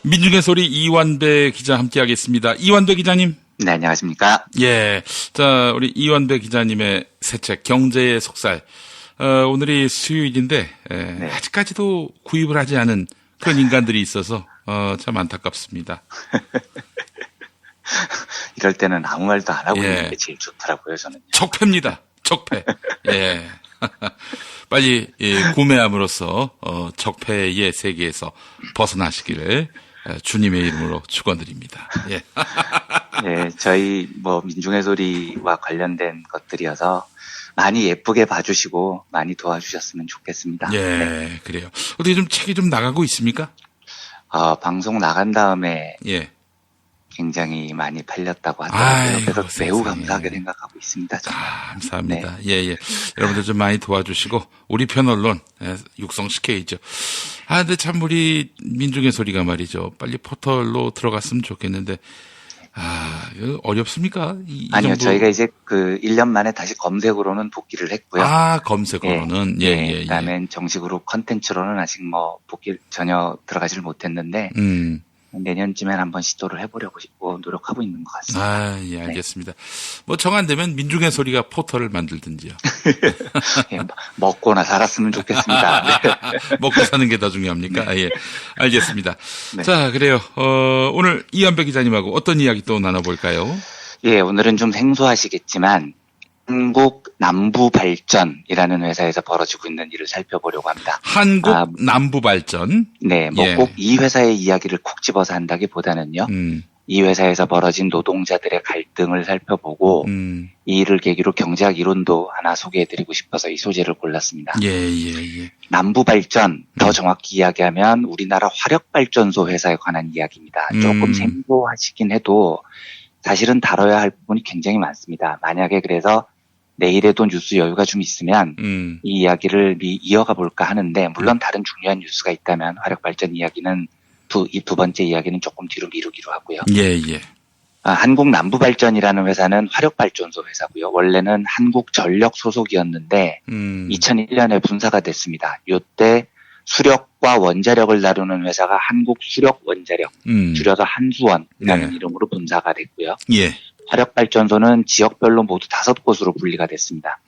민중의 소리 이완배 기자 함께하겠습니다. 이완배 기자님. 네, 안녕하십니까. 예. 자, 우리 이완배 기자님의 새 책, 경제의 속살. 오늘이 수요일인데, 네. 아직까지도 구입을 하지 않은 그런 인간들이 있어서, 참 안타깝습니다. 이럴 때는 아무 말도 안 하고 예. 있는 게 제일 좋더라고요, 저는. 척패입니다. 척패. 예. 빨리 구매함으로써 적폐의 세계에서 벗어나시기를 주님의 이름으로 축원드립니다. 예. 네, 저희 민중의 소리와 관련된 것들이어서 많이 예쁘게 봐주시고 많이 도와주셨으면 좋겠습니다. 예, 네. 그래요. 어떻게 좀 책이 좀 나가고 있습니까? 방송 나간 다음에 예. 굉장히 많이 팔렸다고 하더라고요. 아이고, 그래서 매우 세상에. 감사하게 생각하고 있습니다. 정말. 감사합니다. 네. 예, 예. 여러분들 좀 많이 도와주시고, 우리 편 언론, 육성시켜야죠. 근데 참 우리 민중의 소리가 말이죠. 빨리 포털로 들어갔으면 좋겠는데, 이거 어렵습니까? 이 아니요, 정도? 저희가 이제 1년 만에 다시 검색으로는 복귀를 했고요. 검색어로는. 예. 그다음엔 정식으로 컨텐츠로는 아직 복귀 전혀 들어가지를 못했는데, 내년쯤엔 한번 시도를 해보려고 노력하고 있는 것 같습니다. 예, 알겠습니다. 정안되면 민중의 소리가 포털을 만들든지요. 예, 먹고나 살았으면 좋겠습니다. 네. 먹고 사는 게 더 중요합니까? 예, 알겠습니다. 네. 자, 그래요. 오늘 이완배 기자님하고 어떤 이야기 또 나눠볼까요? 예, 오늘은 좀 생소하시겠지만, 한국 남부발전이라는 회사에서 벌어지고 있는 일을 살펴보려고 합니다. 한국 남부발전. 네, 예. 꼭 이 회사의 이야기를 콕 집어서 한다기보다는요. 이 회사에서 벌어진 노동자들의 갈등을 살펴보고 이 일을 계기로 경제학 이론도 하나 소개해드리고 싶어서 이 소재를 골랐습니다. 예. 남부발전, 더 정확히 이야기하면 우리나라 화력발전소 회사에 관한 이야기입니다. 조금 생소하시긴 해도 사실은 다뤄야 할 부분이 굉장히 많습니다. 만약에 그래서 내일에도 뉴스 여유가 좀 있으면 이 이야기를 이어가 볼까 하는데, 물론 다른 중요한 뉴스가 있다면 화력발전 이야기는 이 두 번째 이야기는 조금 뒤로 미루기로 하고요. 예. 한국 남부발전이라는 회사는 화력발전소 회사고요. 원래는 한국전력 소속이었는데 2001년에 분사가 됐습니다. 이때 수력과 원자력을 다루는 회사가 한국수력원자력, 줄여서 한수원이라는 이름으로 분사가 됐고요. 예. 화력발전소는 지역별로 모두 5곳으로 분리가 됐습니다.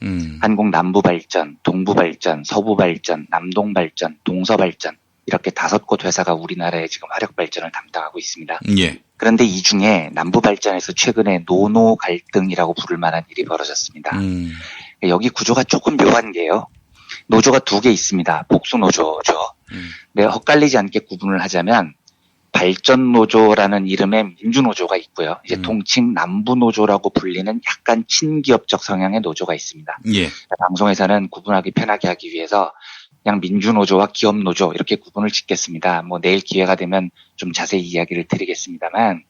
한국 남부발전, 동부발전, 서부발전, 남동발전, 동서발전, 이렇게 5곳 회사가 우리나라에 지금 화력발전을 담당하고 있습니다. 예. 그런데 이 중에 남부발전에서 최근에 노노 갈등이라고 부를 만한 일이 벌어졌습니다. 여기 구조가 조금 묘한 게요. 노조가 2개 있습니다. 복수노조죠. 네, 헛갈리지 않게 구분을 하자면 발전노조라는 이름의 민주노조가 있고요. 이제 통칭 남부노조라고 불리는 약간 친기업적 성향의 노조가 있습니다. 예. 방송에서는 구분하기 편하게 하기 위해서 그냥 민주노조와 기업노조 이렇게 구분을 짓겠습니다. 내일 기회가 되면 좀 자세히 이야기를 드리겠습니다만,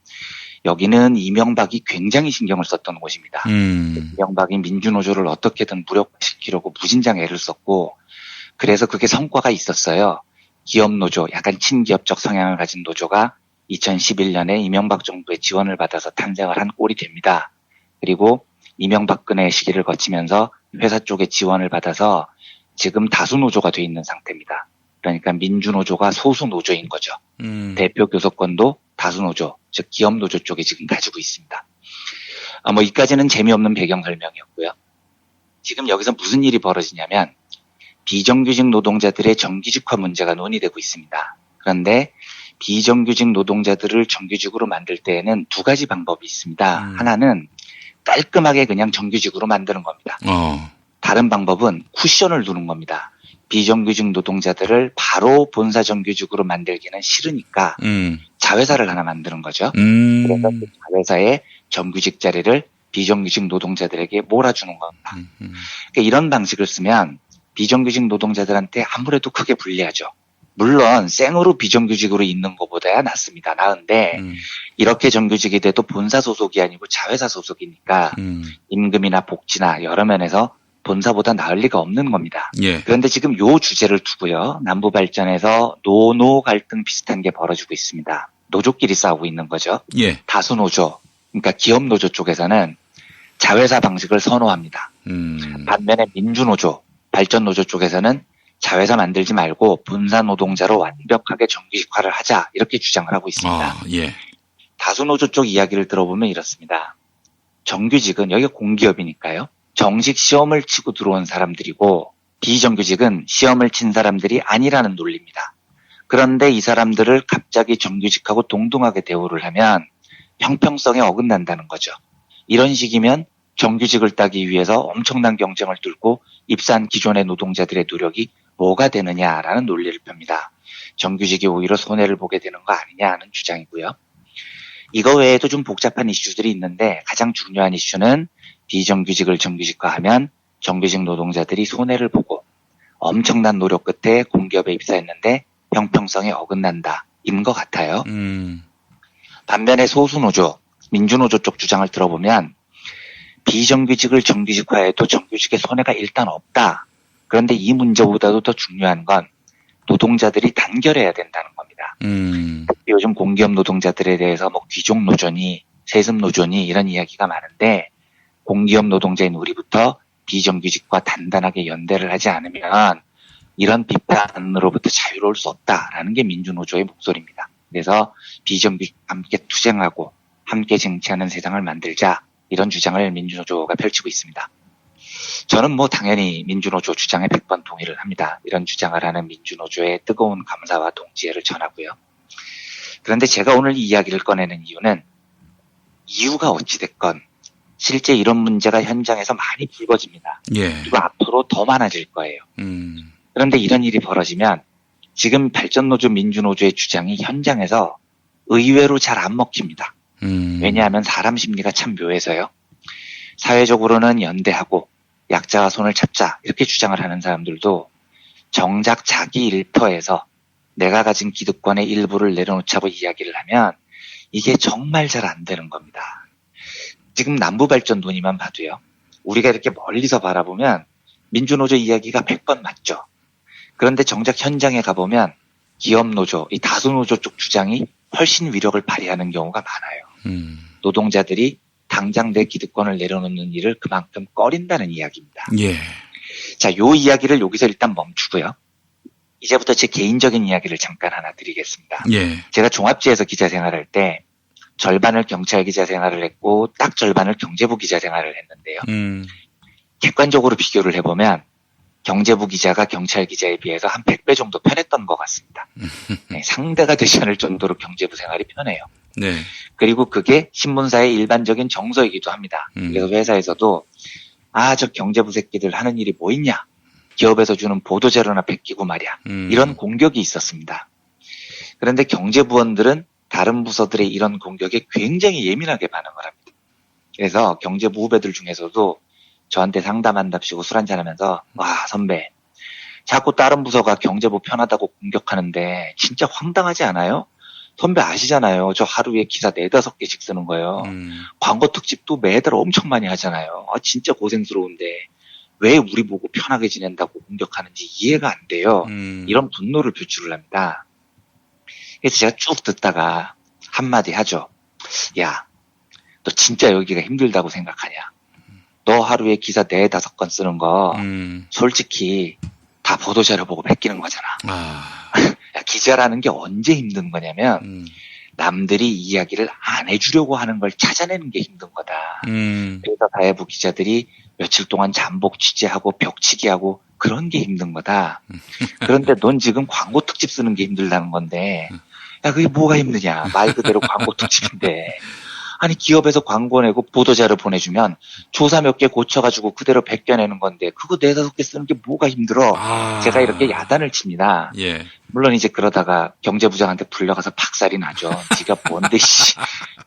여기는 이명박이 굉장히 신경을 썼던 곳입니다. 이명박이 민주노조를 어떻게든 무력화시키려고 무진장 애를 썼고, 그래서 그게 성과가 있었어요. 기업노조, 약간 친기업적 성향을 가진 노조가 2011년에 이명박 정부의 지원을 받아서 탄생을 한 꼴이 됩니다. 그리고 이명박근혜 시기를 거치면서 회사 쪽의 지원을 받아서 지금 다수노조가 돼 있는 상태입니다. 그러니까 민주노조가 소수노조인 거죠. 대표 교섭권도 다수노조, 즉 기업노조 쪽에 지금 가지고 있습니다. 이까지는 재미없는 배경 설명이었고요. 지금 여기서 무슨 일이 벌어지냐면 비정규직 노동자들의 정규직화 문제가 논의되고 있습니다. 그런데 비정규직 노동자들을 정규직으로 만들 때에는 2가지 방법이 있습니다. 하나는 깔끔하게 그냥 정규직으로 만드는 겁니다. 다른 방법은 쿠션을 두는 겁니다. 비정규직 노동자들을 바로 본사 정규직으로 만들기는 싫으니까 자회사를 하나 만드는 거죠. 그래서 그 자회사의 정규직 자리를 비정규직 노동자들에게 몰아주는 겁니다. 그러니까 이런 방식을 쓰면 비정규직 노동자들한테 아무래도 크게 불리하죠. 물론 생으로 비정규직으로 있는 것보다야 낫습니다. 나은데 이렇게 정규직이 돼도 본사 소속이 아니고 자회사 소속이니까 임금이나 복지나 여러 면에서 본사보다 나을 리가 없는 겁니다. 예. 그런데 지금 요 주제를 두고요. 남부발전에서 노노 갈등 비슷한 게 벌어지고 있습니다. 노조끼리 싸우고 있는 거죠. 예. 다수노조, 그러니까 기업노조 쪽에서는 자회사 방식을 선호합니다. 반면에 민주노조, 발전노조 쪽에서는 자회사 만들지 말고 분산 노동자로 완벽하게 정규직화를 하자 이렇게 주장을 하고 있습니다. 예. 다수노조 쪽 이야기를 들어보면 이렇습니다. 정규직은 여기가 공기업이니까요. 정식 시험을 치고 들어온 사람들이고 비정규직은 시험을 친 사람들이 아니라는 논리입니다. 그런데 이 사람들을 갑자기 정규직하고 동등하게 대우를 하면 형평성에 어긋난다는 거죠. 이런 식이면 정규직을 따기 위해서 엄청난 경쟁을 뚫고 입사한 기존의 노동자들의 노력이 뭐가 되느냐라는 논리를 펴니다. 정규직이 오히려 손해를 보게 되는 거 아니냐는 주장이고요. 이거 외에도 좀 복잡한 이슈들이 있는데 가장 중요한 이슈는 비정규직을 정규직화하면 정규직 노동자들이 손해를 보고 엄청난 노력 끝에 공기업에 입사했는데 형평성에 어긋난다. 인 것 같아요. 반면에 소수노조, 민주노조 쪽 주장을 들어보면 비정규직을 정규직화해도 정규직의 손해가 일단 없다. 그런데 이 문제보다도 더 중요한 건 노동자들이 단결해야 된다는 겁니다. 요즘 공기업 노동자들에 대해서 뭐 귀족 노조니 세습 노조니 이런 이야기가 많은데 공기업 노동자인 우리부터 비정규직과 단단하게 연대를 하지 않으면 이런 비판으로부터 자유로울 수 없다라는 게 민주노조의 목소리입니다. 그래서 비정규직과 함께 투쟁하고 함께 쟁취하는 세상을 만들자 이런 주장을 민주노조가 펼치고 있습니다. 저는 뭐 당연히 민주노조 주장에 100번 동의를 합니다. 이런 주장을 하는 민주노조의 뜨거운 감사와 동지애를 전하고요. 그런데 제가 오늘 이 이야기를 꺼내는 이유가 어찌됐건 실제 이런 문제가 현장에서 많이 불거집니다. 예. 그리고 앞으로 더 많아질 거예요. 그런데 이런 일이 벌어지면 지금 발전노조 민주노조의 주장이 현장에서 의외로 잘 안 먹힙니다. 왜냐하면 사람 심리가 참 묘해서요. 사회적으로는 연대하고 약자와 손을 잡자 이렇게 주장을 하는 사람들도 정작 자기 일터에서 내가 가진 기득권의 일부를 내려놓자고 이야기를 하면 이게 정말 잘 안 되는 겁니다. 지금 남부발전 논의만 봐도요. 우리가 이렇게 멀리서 바라보면 민주노조 이야기가 100번 맞죠. 그런데 정작 현장에 가보면 기업노조, 이 다수노조 쪽 주장이 훨씬 위력을 발휘하는 경우가 많아요. 노동자들이 당장 내 기득권을 내려놓는 일을 그만큼 꺼린다는 이야기입니다. 예. 자, 요 이야기를 여기서 일단 멈추고요. 이제부터 제 개인적인 이야기를 잠깐 하나 드리겠습니다. 예. 제가 종합지에서 기자 생활할 때 절반을 경찰 기자 생활을 했고 딱 절반을 경제부 기자 생활을 했는데요. 객관적으로 비교를 해보면 경제부 기자가 경찰 기자에 비해서 한 100배 정도 편했던 것 같습니다. 네, 상대가 되지 않을 정도로 경제부 생활이 편해요. 네. 그리고 그게 신문사의 일반적인 정서이기도 합니다. 그래서 회사에서도 저 경제부 새끼들 하는 일이 뭐 있냐. 기업에서 주는 보도자료나 베끼고 말이야. 이런 공격이 있었습니다. 그런데 경제부원들은 다른 부서들의 이런 공격에 굉장히 예민하게 반응을 합니다. 그래서 경제부 후배들 중에서도 저한테 상담한답시고 술 한잔하면서 와 선배 자꾸 다른 부서가 경제부 편하다고 공격하는데 진짜 황당하지 않아요? 선배 아시잖아요. 저 하루에 기사 4-5개씩 쓰는 거예요. 광고 특집도 매달 엄청 많이 하잖아요. 진짜 고생스러운데 왜 우리 보고 편하게 지낸다고 공격하는지 이해가 안 돼요. 이런 분노를 표출을 합니다. 그래서 제가 쭉 듣다가 한마디 하죠. 야, 너 진짜 여기가 힘들다고 생각하냐? 너 하루에 기사 4-5건 쓰는 거 솔직히 다 보도자료 보고 베끼는 거잖아. 야, 기자라는 게 언제 힘든 거냐면 남들이 이야기를 안 해주려고 하는 걸 찾아내는 게 힘든 거다. 그래서 사회부 기자들이 며칠 동안 잠복 취재하고 벽치기하고 그런 게 힘든 거다. 그런데 넌 지금 광고 특집 쓰는 게 힘들다는 건데 야 그게 뭐가 힘드냐. 말 그대로 광고 특집인데 아니 기업에서 광고 내고 보도자료 보내주면 조사 몇 개 고쳐가지고 그대로 베껴내는 건데 그거 4-5개 쓰는 게 뭐가 힘들어. 제가 이렇게 야단을 칩니다. 예. 물론 이제 그러다가 경제부장한테 불려가서 박살이 나죠. 지가 뭔데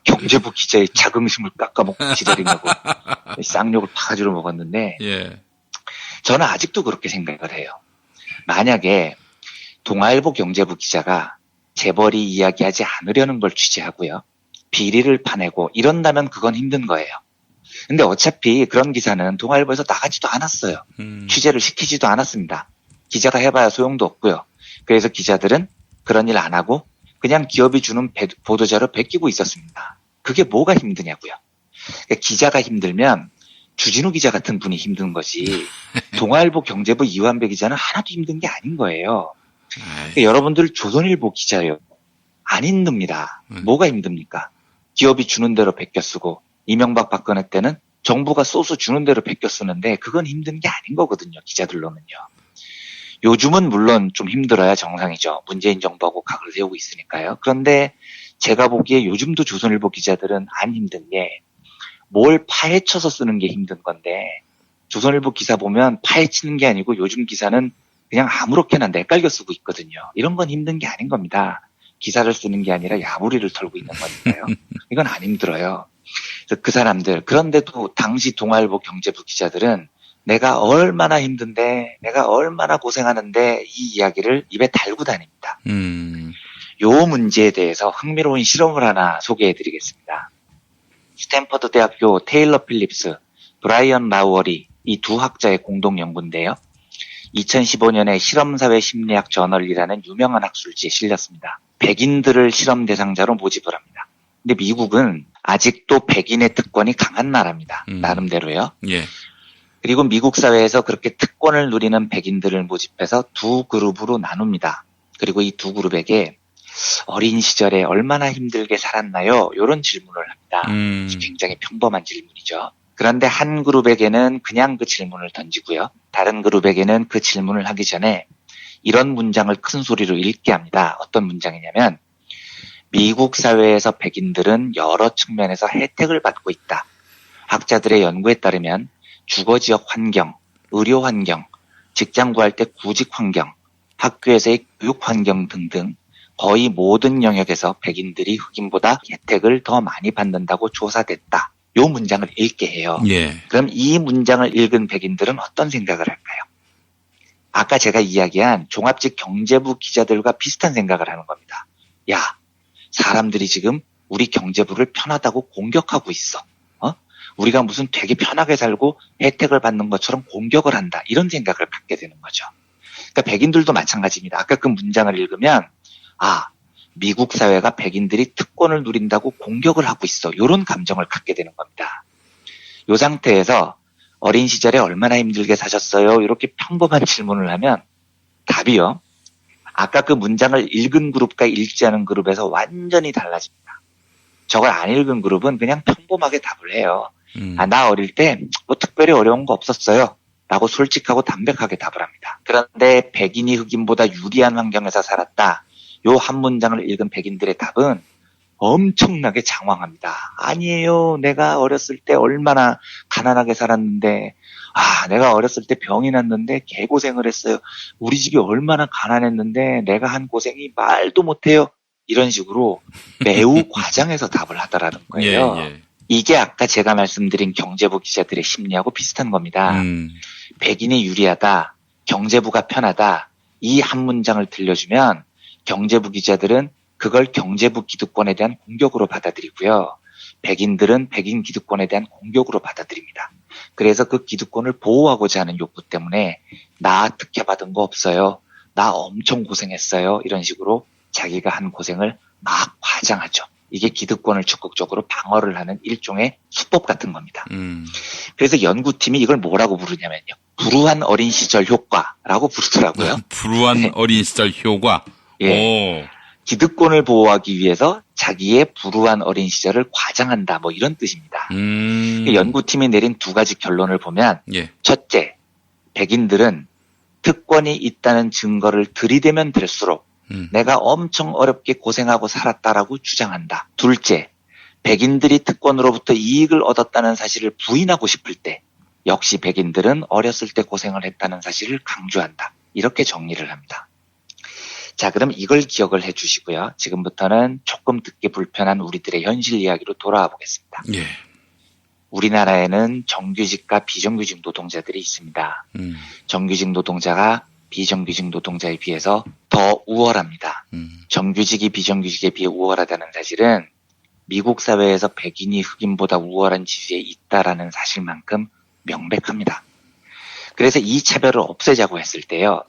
경제부 기자의 자긍심을 깎아먹고 지랄이냐고 쌍욕을 바가지로 먹었는데 예. 저는 아직도 그렇게 생각을 해요. 만약에 동아일보 경제부 기자가 재벌이 이야기하지 않으려는 걸 취재하고요. 비리를 파내고 이런다면 그건 힘든 거예요. 근데 어차피 그런 기사는 동아일보에서 나가지도 않았어요. 취재를 시키지도 않았습니다. 기자가 해봐야 소용도 없고요. 그래서 기자들은 그런 일 안 하고 그냥 기업이 주는 보도자료 베끼고 있었습니다. 그게 뭐가 힘드냐고요. 그러니까 기자가 힘들면 주진우 기자 같은 분이 힘든 거지 동아일보 경제부 이완배 기자는 하나도 힘든 게 아닌 거예요. 그러니까 여러분들 조선일보 기자요. 안 힘듭니다. 뭐가 힘듭니까? 기업이 주는 대로 베껴 쓰고 이명박 박근혜 때는 정부가 소스 주는 대로 베껴 쓰는데 그건 힘든 게 아닌 거거든요. 기자들로는요. 요즘은 물론 좀 힘들어야 정상이죠. 문재인 정부하고 각을 세우고 있으니까요. 그런데 제가 보기에 요즘도 조선일보 기자들은 안 힘든 게 뭘 파헤쳐서 쓰는 게 힘든 건데 조선일보 기사 보면 파헤치는 게 아니고 요즘 기사는 그냥 아무렇게나 내깔겨 쓰고 있거든요. 이런 건 힘든 게 아닌 겁니다. 기사를 쓰는 게 아니라 야부리를 털고 있는 거니까요. 이건 안 힘들어요. 그래서 그 사람들 그런데도 당시 동아일보 경제부 기자들은 내가 얼마나 힘든데 내가 얼마나 고생하는데 이 이야기를 입에 달고 다닙니다. 요 문제에 대해서 흥미로운 실험을 하나 소개해드리겠습니다. 스탠퍼드 대학교 테일러 필립스, 브라이언 라우어리 이 두 학자의 공동 연구인데요. 2015년에 실험사회 심리학 저널이라는 유명한 학술지에 실렸습니다. 백인들을 실험 대상자로 모집을 합니다. 근데 미국은 아직도 백인의 특권이 강한 나라입니다. 나름대로요. 예. 그리고 미국 사회에서 그렇게 특권을 누리는 백인들을 모집해서 두 그룹으로 나눕니다. 그리고 이 두 그룹에게 어린 시절에 얼마나 힘들게 살았나요? 이런 질문을 합니다. 굉장히 평범한 질문이죠. 그런데 한 그룹에게는 그냥 그 질문을 던지고요. 다른 그룹에게는 그 질문을 하기 전에 이런 문장을 큰 소리로 읽게 합니다. 어떤 문장이냐면 미국 사회에서 백인들은 여러 측면에서 혜택을 받고 있다. 학자들의 연구에 따르면 주거지역 환경, 의료 환경, 직장 구할 때 구직 환경, 학교에서의 교육 환경 등등 거의 모든 영역에서 백인들이 흑인보다 혜택을 더 많이 받는다고 조사됐다. 요 문장을 읽게 해요. 예. 그럼 이 문장을 읽은 백인들은 어떤 생각을 할까요? 아까 제가 이야기한 종합직 경제부 기자들과 비슷한 생각을 하는 겁니다. 야, 사람들이 지금 우리 경제부를 편하다고 공격하고 있어. 우리가 무슨 되게 편하게 살고 혜택을 받는 것처럼 공격을 한다. 이런 생각을 갖게 되는 거죠. 그러니까 백인들도 마찬가지입니다. 아까 그 문장을 읽으면 미국 사회가 백인들이 특권을 누린다고 공격을 하고 있어. 이런 감정을 갖게 되는 겁니다. 이 상태에서 어린 시절에 얼마나 힘들게 사셨어요? 이렇게 평범한 질문을 하면 답이요. 아까 그 문장을 읽은 그룹과 읽지 않은 그룹에서 완전히 달라집니다. 저걸 안 읽은 그룹은 그냥 평범하게 답을 해요. 나 어릴 때 뭐 특별히 어려운 거 없었어요. 라고 솔직하고 담백하게 답을 합니다. 그런데 백인이 흑인보다 유리한 환경에서 살았다. 요 한 문장을 읽은 백인들의 답은 엄청나게 장황합니다. 아니에요. 내가 어렸을 때 얼마나 가난하게 살았는데, 내가 어렸을 때 병이 났는데 개고생을 했어요. 우리 집이 얼마나 가난했는데 내가 한 고생이 말도 못해요. 이런 식으로 매우 과장해서 답을 하더라는 거예요. 예. 이게 아까 제가 말씀드린 경제부 기자들의 심리하고 비슷한 겁니다. 백인이 유리하다, 경제부가 편하다, 이 한 문장을 들려주면 경제부 기자들은 그걸 경제부 기득권에 대한 공격으로 받아들이고요. 백인들은 백인 기득권에 대한 공격으로 받아들입니다. 그래서 그 기득권을 보호하고자 하는 욕구 때문에 나 특혜 받은 거 없어요. 나 엄청 고생했어요. 이런 식으로 자기가 한 고생을 막 과장하죠. 이게 기득권을 적극적으로 방어를 하는 일종의 수법 같은 겁니다. 그래서 연구팀이 이걸 뭐라고 부르냐면요. 불우한 어린 시절 효과라고 부르더라고요. 불우한 어린 시절 효과. 예. 기득권을 보호하기 위해서 자기의 불우한 어린 시절을 과장한다. 뭐 이런 뜻입니다. 연구팀이 내린 두 가지 결론을 보면 첫째, 백인들은 특권이 있다는 증거를 들이대면 될수록 내가 엄청 어렵게 고생하고 살았다라고 주장한다. 둘째, 백인들이 특권으로부터 이익을 얻었다는 사실을 부인하고 싶을 때 역시 백인들은 어렸을 때 고생을 했다는 사실을 강조한다. 이렇게 정리를 합니다. 자, 그럼 이걸 기억을 해 주시고요. 지금부터는 조금 듣기 불편한 우리들의 현실 이야기로 돌아와 보겠습니다. 예. 우리나라에는 정규직과 비정규직 노동자들이 있습니다. 정규직 노동자가 비정규직 노동자에 비해서 더 우월합니다. 정규직이 비정규직에 비해 우월하다는 사실은 미국 사회에서 백인이 흑인보다 우월한 지위에 있다라는 사실만큼 명백합니다. 그래서 이 차별을 없애자고 했을 때요.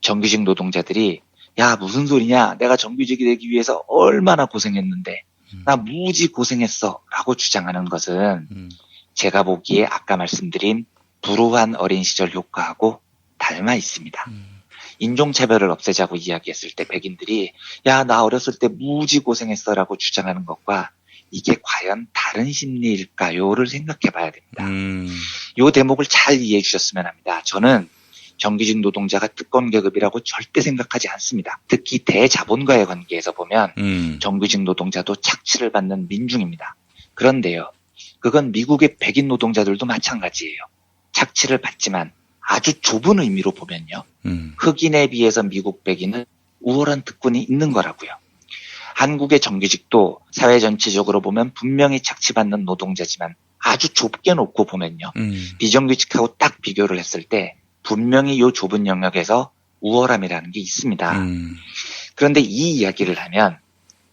정규직 노동자들이 야, 무슨 소리냐? 내가 정규직이 되기 위해서 얼마나 고생했는데 나 무지 고생했어 라고 주장하는 것은 제가 보기에 아까 말씀드린 불우한 어린 시절 효과하고 닮아 있습니다. 인종차별을 없애자고 이야기했을 때 백인들이 야, 나 어렸을 때 무지 고생했어라고 주장하는 것과 이게 과연 다른 심리일까요를 생각해 봐야 됩니다. 요 대목을 잘 이해해 주셨으면 합니다. 저는 정규직 노동자가 특권 계급이라고 절대 생각하지 않습니다. 특히 대자본과의 관계에서 보면 정규직 노동자도 착취를 받는 민중입니다. 그런데요, 그건 미국의 백인 노동자들도 마찬가지예요. 착취를 받지만 아주 좁은 의미로 보면요, 흑인에 비해서 미국 백인은 우월한 특권이 있는 거라고요. 한국의 정규직도 사회 전체적으로 보면 분명히 착취받는 노동자지만 아주 좁게 놓고 보면요, 비정규직하고 딱 비교를 했을 때 분명히 이 좁은 영역에서 우월함이라는 게 있습니다. 그런데 이 이야기를 하면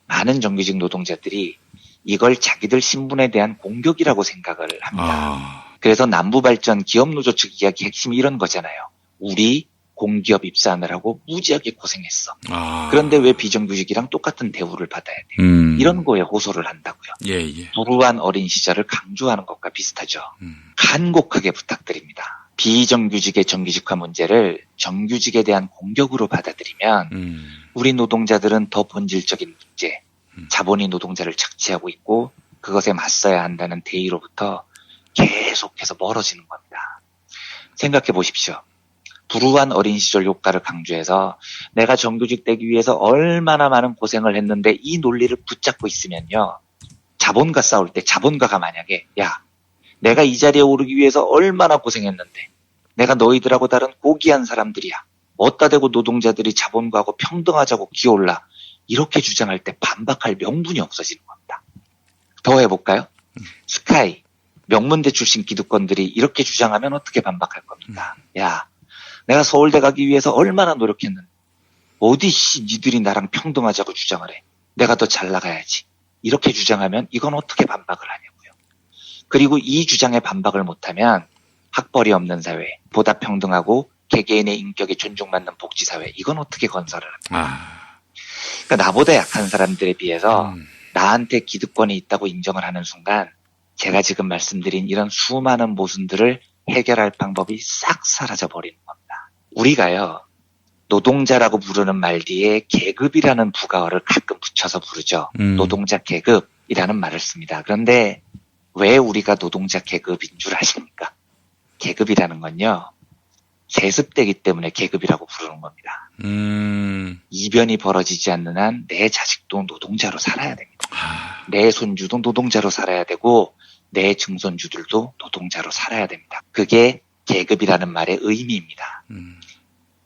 많은 정규직 노동자들이 이걸 자기들 신분에 대한 공격이라고 생각을 합니다. 그래서 남부발전 기업노조 측 이야기 핵심이 이런 거잖아요. 우리 공기업 입사하느라고 무지하게 고생했어. 그런데 왜 비정규직이랑 똑같은 대우를 받아야 돼? 이런 거에 호소를 한다고요. 예. 불우한 어린 시절을 강조하는 것과 비슷하죠. 간곡하게 부탁드립니다. 비정규직의 정규직화 문제를 정규직에 대한 공격으로 받아들이면 우리 노동자들은 더 본질적인 문제, 자본이 노동자를 착취하고 있고 그것에 맞서야 한다는 대의로부터 계속해서 멀어지는 겁니다. 생각해 보십시오. 불우한 어린 시절 효과를 강조해서 내가 정규직 되기 위해서 얼마나 많은 고생을 했는데 이 논리를 붙잡고 있으면요, 자본과 싸울 때 자본가가 만약에 야, 내가 이 자리에 오르기 위해서 얼마나 고생했는데 내가 너희들하고 다른 고귀한 사람들이야, 어따 대고 노동자들이 자본가하고 평등하자고 기어올라, 이렇게 주장할 때 반박할 명분이 없어지는 겁니다. 더 해볼까요? 스카이, 명문대 출신 기득권들이 이렇게 주장하면 어떻게 반박할 겁니까? 야, 내가 서울대 가기 위해서 얼마나 노력했는데 어디 니들이 나랑 평등하자고 주장을 해. 내가 더 잘 나가야지. 이렇게 주장하면 이건 어떻게 반박을 하냐고요. 그리고 이 주장에 반박을 못하면 학벌이 없는 사회, 보다 평등하고 개개인의 인격에 존중받는 복지사회, 이건 어떻게 건설을 합니까? 그러니까 나보다 약한 사람들에 비해서 나한테 기득권이 있다고 인정을 하는 순간 제가 지금 말씀드린 이런 수많은 모순들을 해결할 방법이 싹 사라져 버리는 겁니다. 우리가요, 노동자라고 부르는 말 뒤에 계급이라는 부가어를 가끔 붙여서 부르죠. 노동자 계급이라는 말을 씁니다. 그런데 왜 우리가 노동자 계급인 줄 아십니까? 계급이라는 건요, 세습되기 때문에 계급이라고 부르는 겁니다. 이변이 벌어지지 않는 한 내 자식도 노동자로 살아야 됩니다. 내 손주도 노동자로 살아야 되고 내 증손주들도 노동자로 살아야 됩니다. 그게 계급이라는 말의 의미입니다.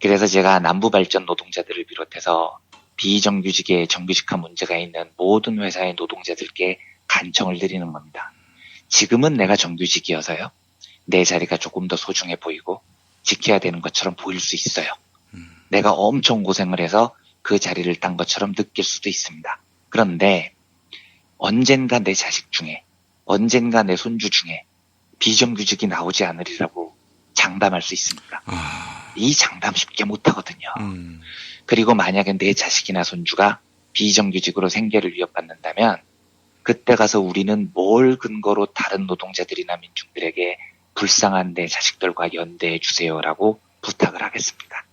그래서 제가 남부발전 노동자들을 비롯해서 비정규직의 정규직화 문제가 있는 모든 회사의 노동자들께 간청을 드리는 겁니다. 지금은 내가 정규직이어서요, 내 자리가 조금 더 소중해 보이고 지켜야 되는 것처럼 보일 수 있어요. 내가 엄청 고생을 해서 그 자리를 딴 것처럼 느낄 수도 있습니다. 그런데 언젠가 내 자식 중에, 언젠가 내 손주 중에 비정규직이 나오지 않으리라고 장담할 수 있습니까? 이 장담 쉽게 못하거든요. 그리고 만약에 내 자식이나 손주가 비정규직으로 생계를 위협받는다면 그때 가서 우리는 뭘 근거로 다른 노동자들이나 민중들에게 불쌍한 내 자식들과 연대해 주세요라고 부탁을 하겠습니까?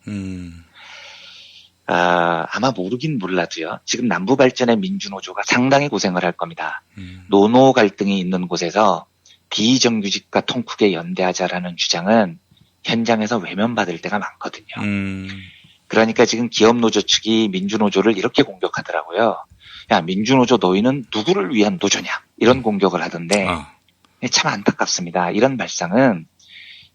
아마 모르긴 몰라도요, 지금 남부발전의 민주노조가 상당히 고생을 할 겁니다. 노노 갈등이 있는 곳에서 비정규직과 통크게 연대하자라는 주장은 현장에서 외면받을 때가 많거든요. 그러니까 지금 기업노조 측이 민주노조를 이렇게 공격하더라고요. 야, 민주노조 너희는 누구를 위한 노조냐, 이런 공격을 하던데 참 안타깝습니다. 이런 발상은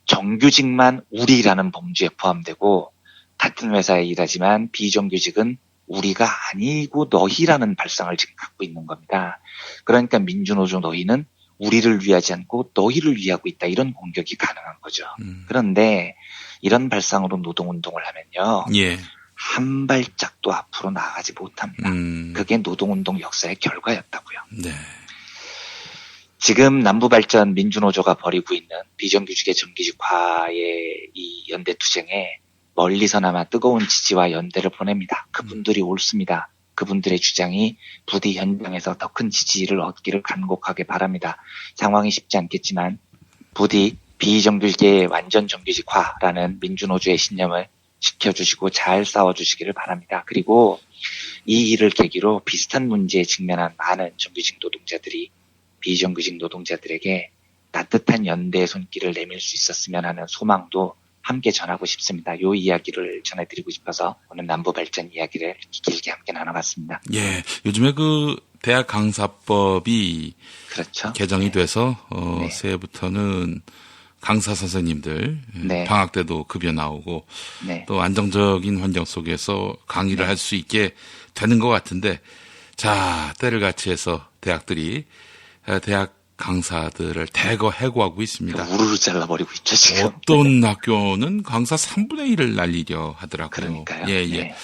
정규직만 우리라는 범주에 포함되고 같은 회사에 일하지만 비정규직은 우리가 아니고 너희라는 발상을 지금 갖고 있는 겁니다. 그러니까 민주노조 너희는 우리를 위하지 않고 너희를 위하고 있다, 이런 공격이 가능한 거죠. 그런데 이런 발상으로 노동운동을 하면요, 예. 한 발짝도 앞으로 나아가지 못합니다. 그게 노동운동 역사의 결과였다고요. 네. 지금 남부발전 민주노조가 벌이고 있는 비정규직의 정규직화의 이 연대투쟁에 멀리서나마 뜨거운 지지와 연대를 보냅니다. 그분들이 옳습니다. 그분들의 주장이 부디 현장에서 더 큰 지지를 얻기를 간곡하게 바랍니다. 상황이 쉽지 않겠지만 부디 비정규직의 완전 정규직화라는 민주노조의 신념을 지켜주시고 잘 싸워주시기를 바랍니다. 그리고 이 일을 계기로 비슷한 문제에 직면한 많은 정규직 노동자들이 비정규직 노동자들에게 따뜻한 연대의 손길을 내밀 수 있었으면 하는 소망도 함께 전하고 싶습니다. 요 이야기를 전해드리고 싶어서 오늘 남부 발전 이야기를 길게 함께 나눠봤습니다. 예, 요즘에 그 대학 강사법이 그렇죠. 개정이 네. 돼서 네. 새해부터는 강사 선생님들 네. 방학 때도 급여 나오고 네. 또 안정적인 환경 속에서 강의를 네. 할 수 있게 되는 것 같은데, 자, 때를 같이 해서 대학들이 대학 강사들을 대거 해고하고 있습니다. 우르르 잘라버리고 있죠, 지금. 어떤 학교는 강사 3분의 1을 날리려 하더라고요. 그러니까요. 예, 예. 네.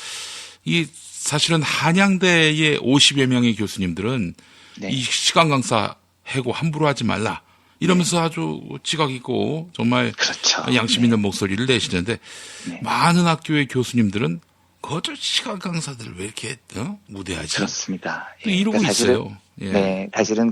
이 사실은 한양대의 50여 명의 교수님들은 네. 이 시간 강사 해고 함부로 하지 말라 이러면서 아주 지각 있고 정말 그렇죠. 양심 있는 목소리를 내시는데, 네. 많은 학교의 교수님들은 거저 시간 강사들을 왜 이렇게 무대하지? 그렇습니다. 또 이러고 그러니까 사실은, 있어요. 예. 네, 사실은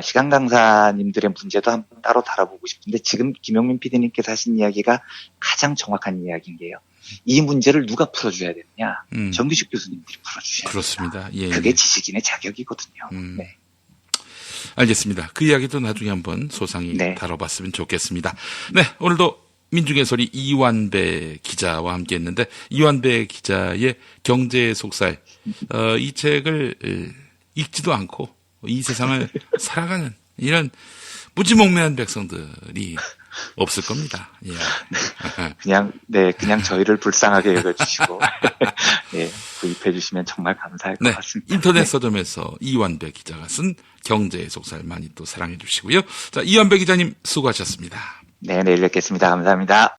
시간 강사님들의 문제도 한번 따로 다뤄보고 싶은데, 지금 김용민 PD님께서 하신 이야기가 가장 정확한 이야기인 게요. 이 문제를 누가 풀어줘야 되느냐? 정규직 교수님들이 풀어주셔야 됩니다. 그렇습니다. 예, 그게 예. 지식인의 자격이거든요. 네. 알겠습니다. 그 이야기도 나중에 한번 소상히 네. 다뤄봤으면 좋겠습니다. 네, 오늘도 민중의 소리 이완배 기자와 함께 했는데, 이완배 기자의 경제의 속살, 이 책을 읽지도 않고 이 세상을 살아가는 이런 무지몽매한 백성들이 없을 겁니다. 예. 그냥 저희를 불쌍하게 여겨주시고, 네, 구입해주시면 정말 감사할 것 네, 같습니다. 인터넷 네. 서점에서 이완배 기자가 쓴 경제의 속살 많이 또 사랑해 주시고요. 자, 이완배 기자님 수고하셨습니다. 네, 내일 뵙겠습니다. 감사합니다.